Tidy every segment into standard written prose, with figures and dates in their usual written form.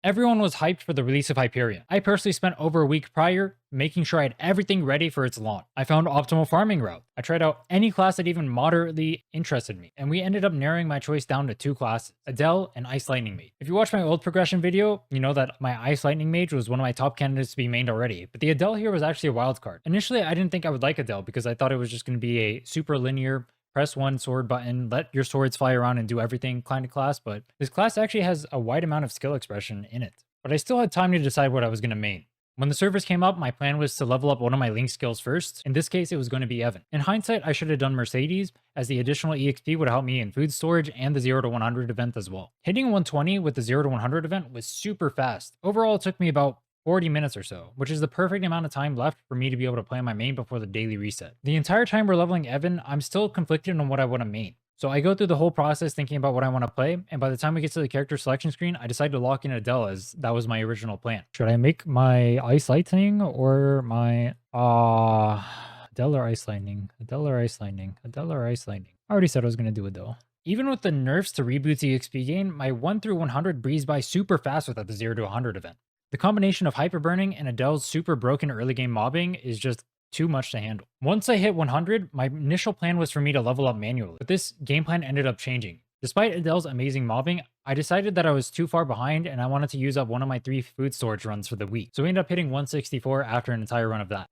Everyone was hyped for the release of Hyperion. I personally spent over a week prior making sure I had everything ready for its launch. I found optimal farming route. I tried out any class that even moderately interested me, and we ended up narrowing my choice down to two classes, Adele and Ice Lightning Mage. If you watch my old progression video, you know that my Ice Lightning Mage was one of my top candidates to be mained already, but the Adele here was actually a wild card. Initially, I didn't think I would like Adele because I thought it was just going to be a super linear press one sword button, let your swords fly around and do everything kind of class, but this class actually has a wide amount of skill expression in it. But I still had time to decide what I was going to main. When the servers came up, my plan was to level up one of my Link skills first. In this case, it was going to be Evan. In hindsight, I should have done Mercedes, as the additional EXP would help me in food storage and the 0 to 100 event as well. Hitting 120 with the 0 to 100 event was super fast. Overall, it took me about 40 minutes or so, which is the perfect amount of time left for me to be able to play my main before the daily reset. The entire time we're leveling Evan, I'm still conflicted on what I want to main. So I go through the whole process thinking about what I want to play, and by the time we get to the character selection screen, I decide to lock in Adele as that was my original plan. Should I make my Ice Lightning or my Adele or Ice Lightning? Adele or Ice Lightning? Adele or Ice Lightning? I already said I was going to do Adele. Even with the nerfs to reboot EXP gain, my 1 through 100 breezed by super fast without the 0 to 100 event. The combination of hyper burning and Adele's super broken early game mobbing is just too much to handle. Once I hit 100, my initial plan was for me to level up manually, but this game plan ended up changing. Despite Adele's amazing mobbing, I decided that I was too far behind and I wanted to use up one of my 3 food storage runs for the week. So we ended up hitting 164 after an entire run of that.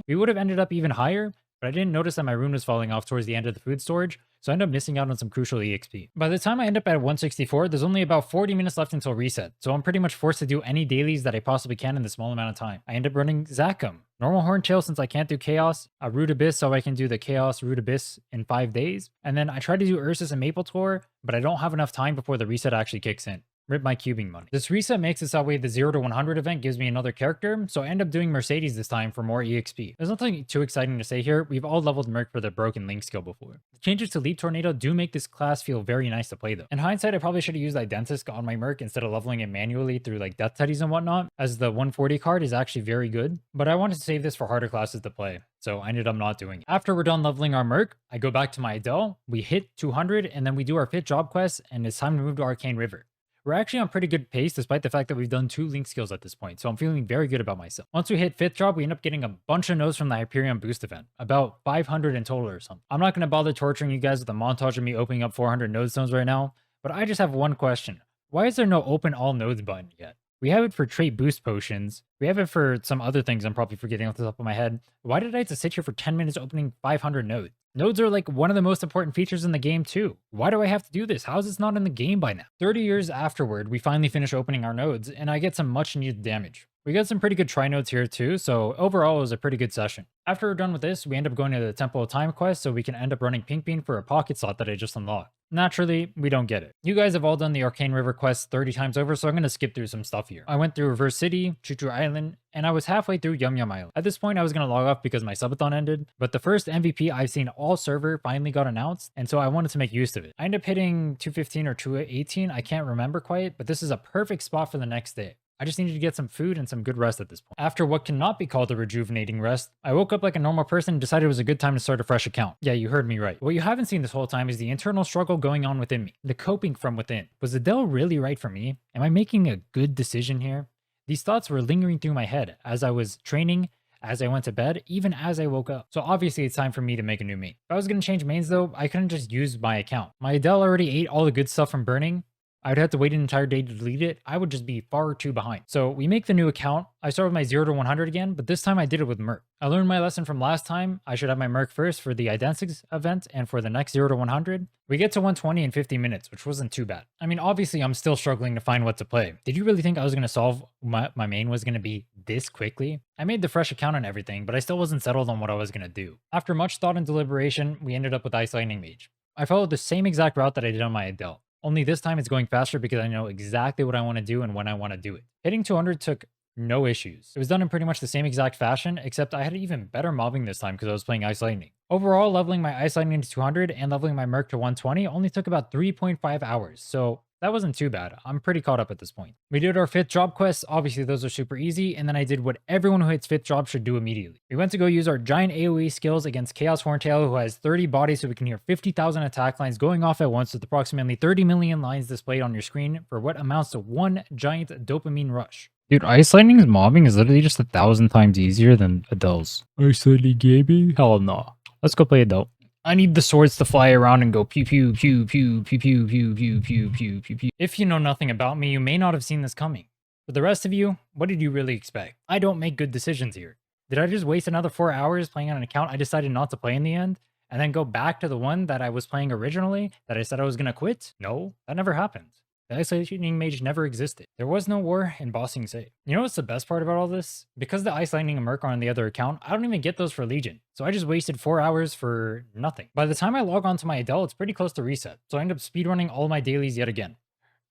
We would have ended up even higher, but I didn't notice that my rune was falling off towards the end of the food storage, so I ended up missing out on some crucial EXP. By the time I end up at 164, there's only about 40 minutes left until reset, so I'm pretty much forced to do any dailies that I possibly can in this small amount of time. I end up running Zakum, normal Horntail since I can't do Chaos, a Root Abyss so I can do the Chaos Root Abyss in 5 days, and then I try to do Ursus and Maple Tour, but I don't have enough time before the reset actually kicks in. Rip my cubing money. This reset makes it that way the 0 to 100 event gives me another character, so I end up doing Mercedes this time for more EXP. There's nothing too exciting to say here, we've all leveled Merc for the broken Link skill before. The changes to Leap Tornado do make this class feel very nice to play though. In hindsight, I probably should have used Identisk on my Merc instead of leveling it manually through like Death Teddies and whatnot, as the 140 card is actually very good, but I wanted to save this for harder classes to play, so I ended up not doing it. After we're done leveling our Merc, I go back to my Adele, we hit 200, and then we do our 5th job quest, and it's time to move to Arcane River. We're actually on pretty good pace despite the fact that we've done 2 Link skills at this point, so I'm feeling very good about myself. Once we hit 5th job, we end up getting a bunch of nodes from the Hyperion boost event, about 500 in total or something. I'm not going to bother torturing you guys with a montage of me opening up 400 node stones right now, but I just have one question. Why is there no open all nodes button yet? We have it for trait boost potions. We have it for some other things I'm probably forgetting off the top of my head. Why did I have to sit here for 10 minutes opening 500 nodes? Nodes are like one of the most important features in the game too. Why do I have to do this? How is this not in the game by now? 30 years afterward, we finally finish opening our nodes, and I get some much needed damage. We got some pretty good try nodes here too, so overall it was a pretty good session. After we're done with this, we end up going to the Temple of Time quest so we can end up running Pink Bean for a pocket slot that I just unlocked. Naturally, we don't get it. You guys have all done the Arcane River quest 30 times over, so I'm going to skip through some stuff here. I went through Reverse City, Choo Choo Island, and I was halfway through Yum Yum Island. At this point, I was going to log off because my subathon ended, but the first MVP I've seen all server finally got announced, and so I wanted to make use of it. I ended up hitting 215 or 218, I can't remember quite, but this is a perfect spot for the next day. I just needed to get some food and some good rest at this point. After what cannot be called a rejuvenating rest, I woke up like a normal person and decided it was a good time to start a fresh account. Yeah, you heard me right. What you haven't seen this whole time is the internal struggle going on within me. The coping from within. Was Adele really right for me? Am I making a good decision here? These thoughts were lingering through my head as I was training, as I went to bed, even as I woke up. So obviously it's time for me to make a new main. If I was going to change mains though, I couldn't just use my account. My Adele already ate all the good stuff from burning. I'd have to wait an entire day to delete it. I would just be far too behind. So we make the new account. I start with my 0 to 100 again, but this time I did it with Merc. I learned my lesson from last time. I should have my Merc first for the Identics event, and for the next 0 to 100, we get to 120 in 50 minutes, which wasn't too bad. I mean, obviously I'm still struggling to find what to play. Did you really think I was going to solve my main was going to be this quickly? I made the fresh account and everything, but I still wasn't settled on what I was going to do. After much thought and deliberation, we ended up with Ice Lightning Mage. I followed the same exact route that I did on my Adele. Only this time it's going faster because I know exactly what I want to do and when I want to do it. Hitting 200 took no issues. It was done in pretty much the same exact fashion, except I had even better mobbing this time because I was playing Ice Lightning. Overall, leveling my Ice Lightning to 200 and leveling my Merc to 120 only took about 3.5 hours, so That wasn't too bad. I'm pretty caught up at this point. We did our 5th job quest. Obviously, those are super easy. And then I did what everyone who hits 5th job should do immediately. We went to go use our giant AoE skills against Chaos Horntail, who has 30 bodies, so we can hear 50,000 attack lines going off at once with approximately 30 million lines displayed on your screen for what amounts to one giant dopamine rush. Dude, Ice Lightning's mobbing is literally just 1,000 times easier than Adele's. Ice Lightning Gaming? Hell no. Let's go play Adele. I need the swords to fly around and go pew pew pew pew pew pew pew pew pew pew pew pew. If you know nothing about me, you may not have seen this coming. For the rest of you, what did you really expect? I don't make good decisions here. Did I just waste another 4 hours playing on an account I decided not to play in the end? And then go back to the one that I was playing originally that I said I was gonna quit? No, that never happened. The Ice Lightning Mage never existed. There was no war in bossing save. You know what's the best part about all this? Because the Ice Lightning and Merc are on the other account, I don't even get those for Legion. So I just wasted 4 hours for nothing. By the time I log on to my Adele, it's pretty close to reset. So I end up speedrunning all my dailies yet again.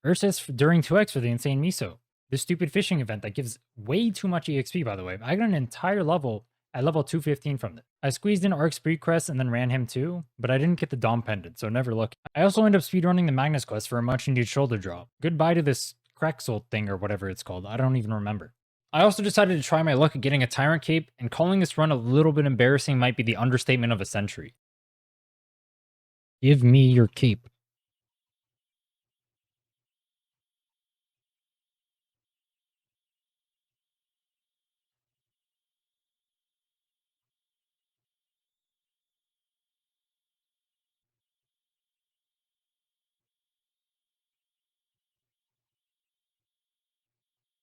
Ursus during 2x for the Insane Miso. This stupid fishing event that gives way too much EXP, by the way. I got an entire level at level 215 from it. I squeezed in Arc Spree Crest and then ran him too, but I didn't get the Dom Pendant, so never looked. I also ended up speedrunning the Magnus Quest for a much needed shoulder drop. Goodbye to this Cracksoul thing or whatever it's called, I don't even remember. I also decided to try my luck at getting a Tyrant Cape, and calling this run a little bit embarrassing might be the understatement of a century. Give me your cape.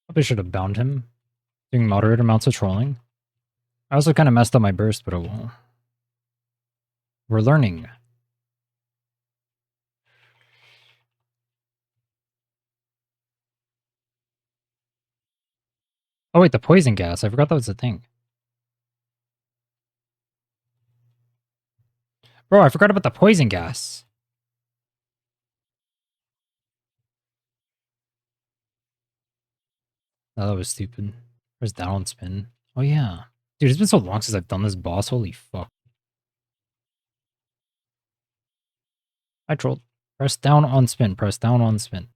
Probably should have bound him. Doing moderate amounts of trolling. I also kind of messed up my burst, but oh well. We're learning. Oh wait, the poison gas. I forgot that was a thing. Bro, I forgot about the poison gas. Oh, that was stupid. Press down on spin. Oh yeah. Dude, it's been so long since I've done this boss. Holy fuck. I trolled. Press down on spin. Press down on spin.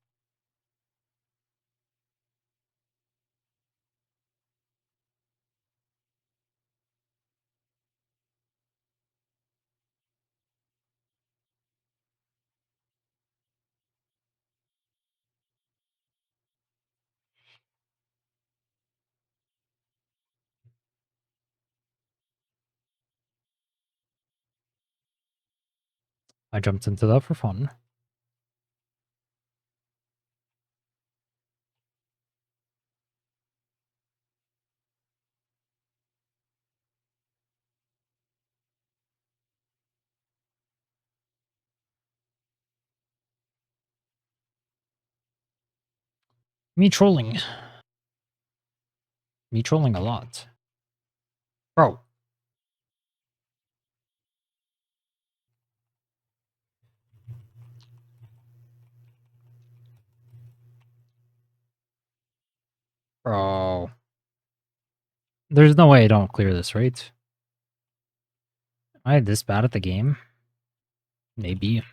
I jumped into that for fun. Me trolling. Me trolling a lot. Bro. Bro. There's no way I don't clear this, right? Am I this bad at the game? Maybe.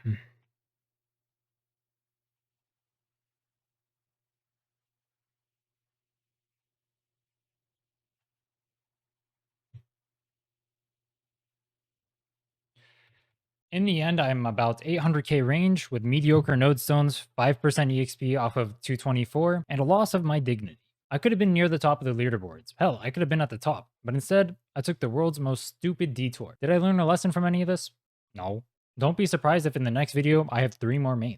In the end, I'm about 800k range with mediocre node stones, 5% EXP off of 224, and a loss of my dignity. I could have been near the top of the leaderboards. Hell, I could have been at the top. But instead, I took the world's most stupid detour. Did I learn a lesson from any of this? No. Don't be surprised if in the next video, I have 3 more mains.